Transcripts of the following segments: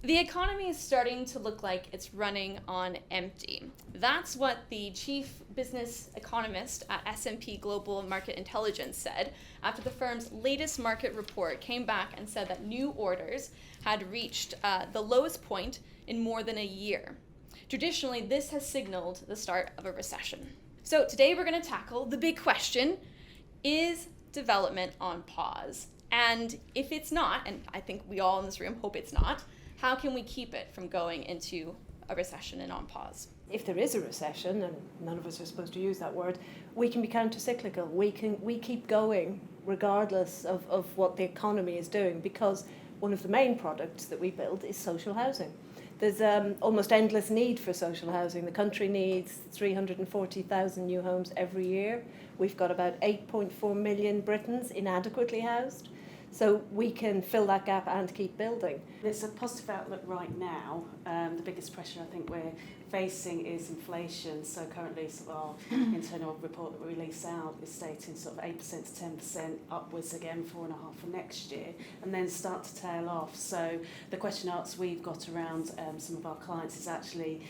The economy is starting to look like it's running on empty. That's what the chief business economist at S&P Global Market Intelligence said after the firm's latest market report came back and said that new orders had reached the lowest point in more than a year. Traditionally, this has signaled the start of a recession. So today we're going to tackle the big question: is development on pause? And if it's not, and I think we all in this room hope it's not, how can we keep it from going into a recession and on pause? If there is a recession, and none of us are supposed to use that word, we can be counter-cyclical. We keep going regardless of what the economy is doing, because one of the main products that we build is social housing. There's almost endless need for social housing. The country needs 340,000 new homes every year. We've got about 8.4 million Britons inadequately housed. So we can fill that gap and keep building. It's a positive outlook right now. The biggest pressure I think we're facing is inflation. So currently our internal report that we release out is stating sort of 8% to 10% upwards again, 4.5% for next year, and then start to tail off. So the question marks we've got around some of our clients is actually,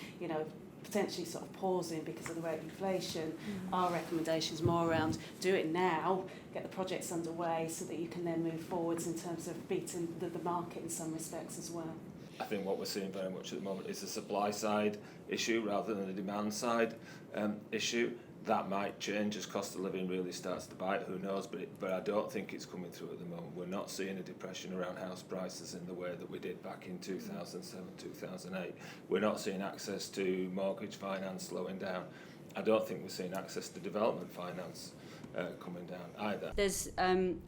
potentially sort of pausing because of the rate of inflation. Our recommendation is more around do it now, get the projects underway so that you can then move forwards in terms of beating the market in some respects as well. I think what we're seeing very much at the moment is a supply side issue rather than a demand side issue. That might change as cost of living really starts to bite, who knows, but I don't think it's coming through at the moment. We're not seeing a depression around house prices in the way that we did back in 2007, 2008. We're not seeing access to mortgage finance slowing down. I don't think we're seeing access to development finance coming down either. There's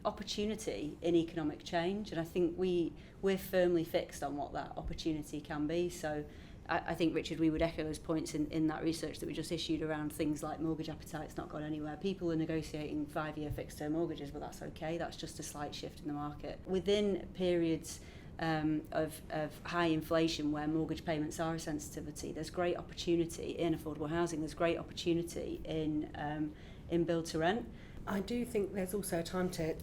opportunity in economic change, and I think we're firmly fixed on what that opportunity can be. So I think, Richard, we would echo those points in that research that we just issued around things like mortgage appetite's not gone anywhere. People are negotiating 5-year fixed-term mortgages, but that's okay. That's just a slight shift in the market. Within periods of high inflation where mortgage payments are a sensitivity, there's great opportunity in affordable housing. There's great opportunity in build to rent. I do think there's also a time to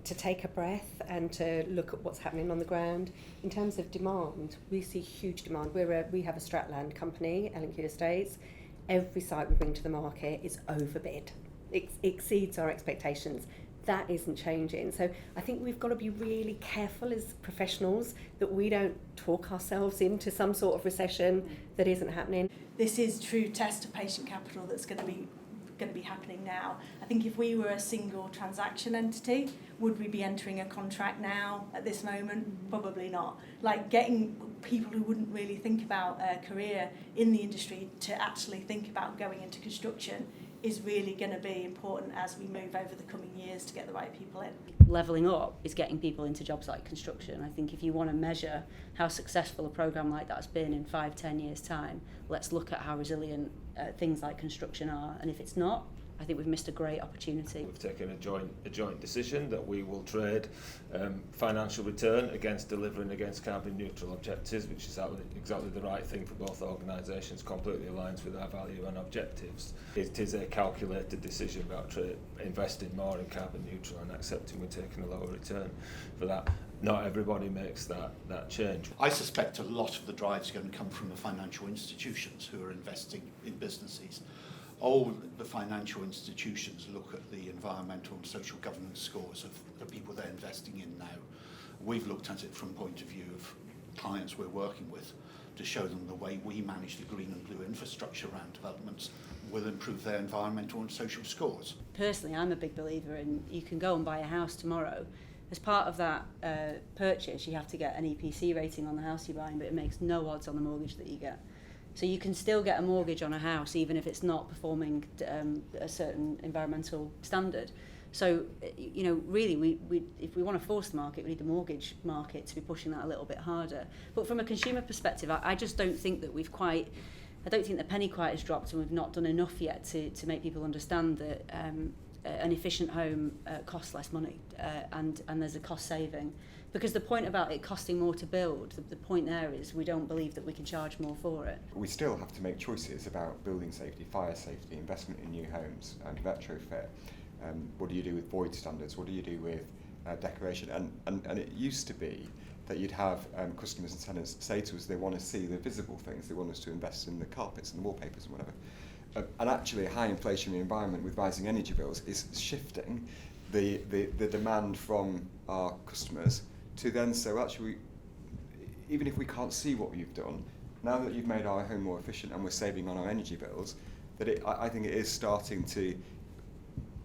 take a breath and to look at what's happening on the ground. In terms of demand, we see huge demand. We have a Stratland company, L&Q Estates. Every site we bring to the market is overbid. It exceeds our expectations. That isn't changing. So I think we've got to be really careful as professionals that we don't talk ourselves into some sort of recession that isn't happening. This is true test of patient capital that's going to be happening now. I think if we were a single transaction entity, would we be entering a contract now at this moment? Probably not. Like getting people who wouldn't really think about a career in the industry to actually think about going into construction is really going to be important as we move over the coming years to get the right people in. Levelling up is getting people into jobs like construction. I think if you want to measure how successful a programme like that's been in 5-10 years' time, let's look at how resilient things like construction are. And if it's not, I think we've missed a great opportunity. We've taken a joint decision that we will trade financial return against delivering against carbon neutral objectives, which is exactly the right thing for both organisations, completely aligns with our value and objectives. It is a calculated decision about investing more in carbon neutral and accepting we're taking a lower return for that. Not everybody makes that change. I suspect a lot of the drive is going to come from the financial institutions who are investing in businesses. All the financial institutions look at the environmental and social governance scores of the people they're investing in now. We've looked at it from the point of view of clients we're working with to show them the way we manage the green and blue infrastructure around developments will improve their environmental and social scores. Personally, I'm a big believer in you can go and buy a house tomorrow. As part of that purchase, you have to get an EPC rating on the house you're buying, but it makes no odds on the mortgage that you get. So you can still get a mortgage on a house even if it's not performing a certain environmental standard. So, really, we if we want to force the market, we need the mortgage market to be pushing that a little bit harder. But from a consumer perspective, I just don't think that I don't think the penny quite has dropped, and we've not done enough yet to make people understand that an efficient home costs less money and there's a cost saving. Because the point about it costing more to build, the point there is we don't believe that we can charge more for it. We still have to make choices about building safety, fire safety, investment in new homes and retrofit. What do you do with void standards? What do you do with decoration? And it used to be that you'd have customers and tenants say to us they want to see the visible things, they want us to invest in the carpets and the wallpapers and whatever. And actually a high inflationary environment with rising energy bills is shifting the demand from our customers to then say, well, actually, even if we can't see what you've done, now that you've made our home more efficient and we're saving on our energy bills, that I think it is starting to,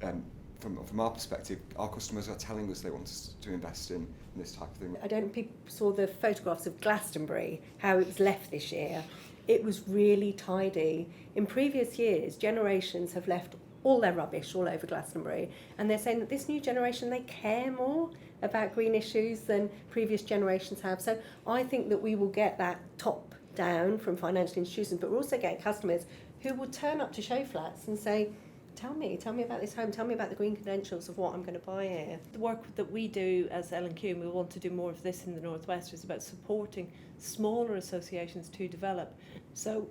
from our perspective, our customers are telling us they want us to invest in this type of thing. I don't know if people saw the photographs of Glastonbury, how it was left this year. It was really tidy. In previous years, generations have left all their rubbish all over Glastonbury, and they're saying that this new generation, they care more about green issues than previous generations have. So I think that we will get that top down from financial institutions, but we're also getting customers who will turn up to show flats and say, tell me about this home, tell me about the green credentials of what I'm going to buy here. The work that we do as L&Q, and we want to do more of this in the North West, is about supporting smaller associations to develop. So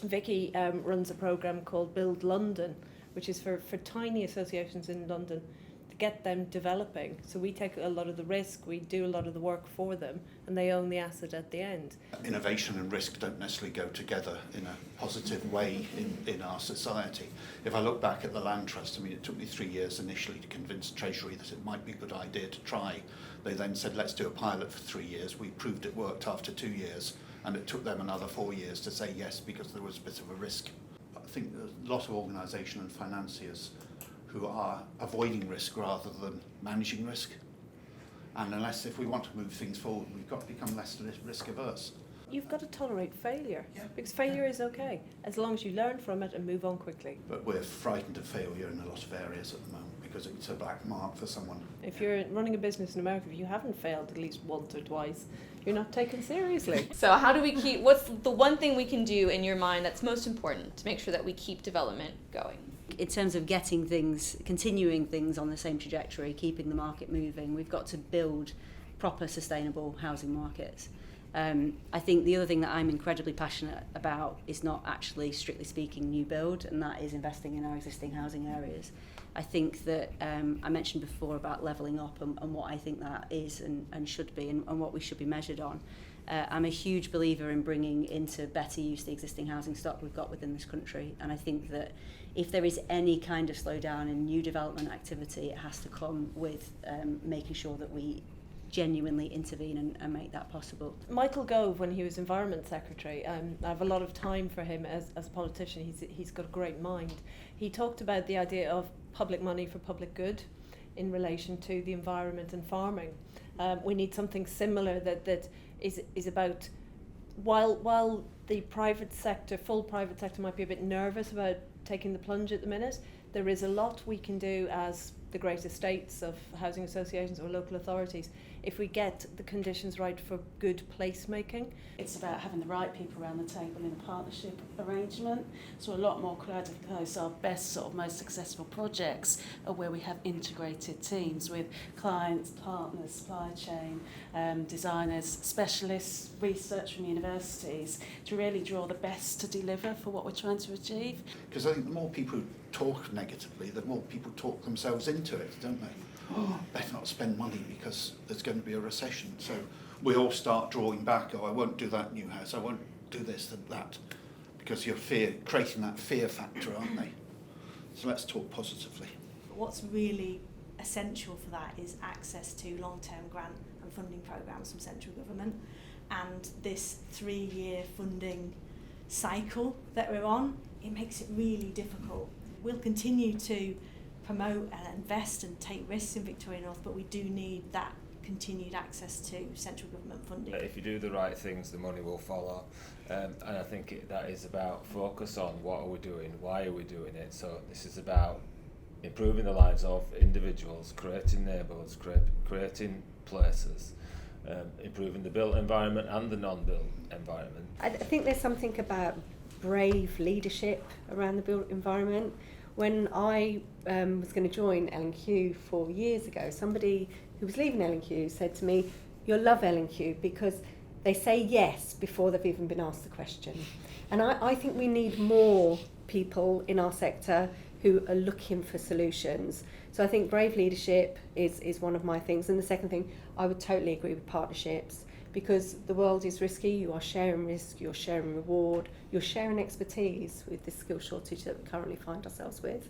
Vicky runs a programme called Build London, which is for tiny associations in London to get them developing. So we take a lot of the risk, we do a lot of the work for them, and they own the asset at the end. Innovation and risk don't necessarily go together in a positive way in our society. If I look back at the Land Trust, I mean, it took me 3 years initially to convince Treasury that it might be a good idea to try. They then said, let's do a pilot for 3 years. We proved it worked after 2 years, and it took them another 4 years to say yes because there was a bit of a risk. I think there's a lot of organisation and financiers who are avoiding risk rather than managing risk. And if we want to move things forward, we've got to become less risk averse. You've got to tolerate failure, because failure is okay, as long as you learn from it and move on quickly. But we're frightened of failure in a lot of areas at the moment because it's a black mark for someone. If you're running a business in America, if you haven't failed at least once or twice, you're not taken seriously. So how do we what's the one thing we can do in your mind that's most important to make sure that we keep development going? In terms of getting things, continuing things on the same trajectory, keeping the market moving, we've got to build proper sustainable housing markets. I think the other thing that I'm incredibly passionate about is not actually, strictly speaking, new build, and that is investing in our existing housing areas. I think that I mentioned before about levelling up and what I think that is and should be and what we should be measured on. I'm a huge believer in bringing into better use the existing housing stock we've got within this country, and I think that if there is any kind of slowdown in new development activity, it has to come with making sure that we genuinely intervene and make that possible. Michael Gove, when he was Environment Secretary, I have a lot of time for him as a politician. He's got a great mind. He talked about the idea of public money for public good in relation to the environment and farming. We need something similar that is about, while the private sector, full private sector might be a bit nervous about taking the plunge at the minute, there is a lot we can do as the great estates of housing associations or local authorities if we get the conditions right for good placemaking. It's about having the right people around the table in a partnership arrangement. So a lot more collaborative approach. Our best most successful projects are where we have integrated teams with clients, partners, supply chain, designers, specialists, research from universities to really draw the best to deliver for what we're trying to achieve. Because I think the more people talk negatively, the more people talk themselves into it, don't they? Oh, better not spend money because there's going to be a recession. So we all start drawing back. Oh, I won't do that new house. I won't do this and that. Because you're creating that fear factor, aren't they? So let's talk positively. What's really essential for that is access to long-term grant and funding programmes from central government. And this 3-year funding cycle that we're on, it makes it really difficult. We'll continue to promote and invest and take risks in Victoria North, but we do need that continued access to central government funding. If you do the right things, the money will follow, and I think that is about focus on what are we doing, why are we doing it. So this is about improving the lives of individuals, creating neighbourhoods, creating places, improving the built environment and the non-built environment. I think there's something about brave leadership around the built environment. When I was going to join L&Q 4 years ago, somebody who was leaving L&Q said to me, "You'll love L&Q because they say yes before they've even been asked the question." And I think we need more people in our sector who are looking for solutions. So I think brave leadership is one of my things. And the second thing, I would totally agree with partnerships, because the world is risky. You are sharing risk, you're sharing reward, you're sharing expertise with this skill shortage that we currently find ourselves with.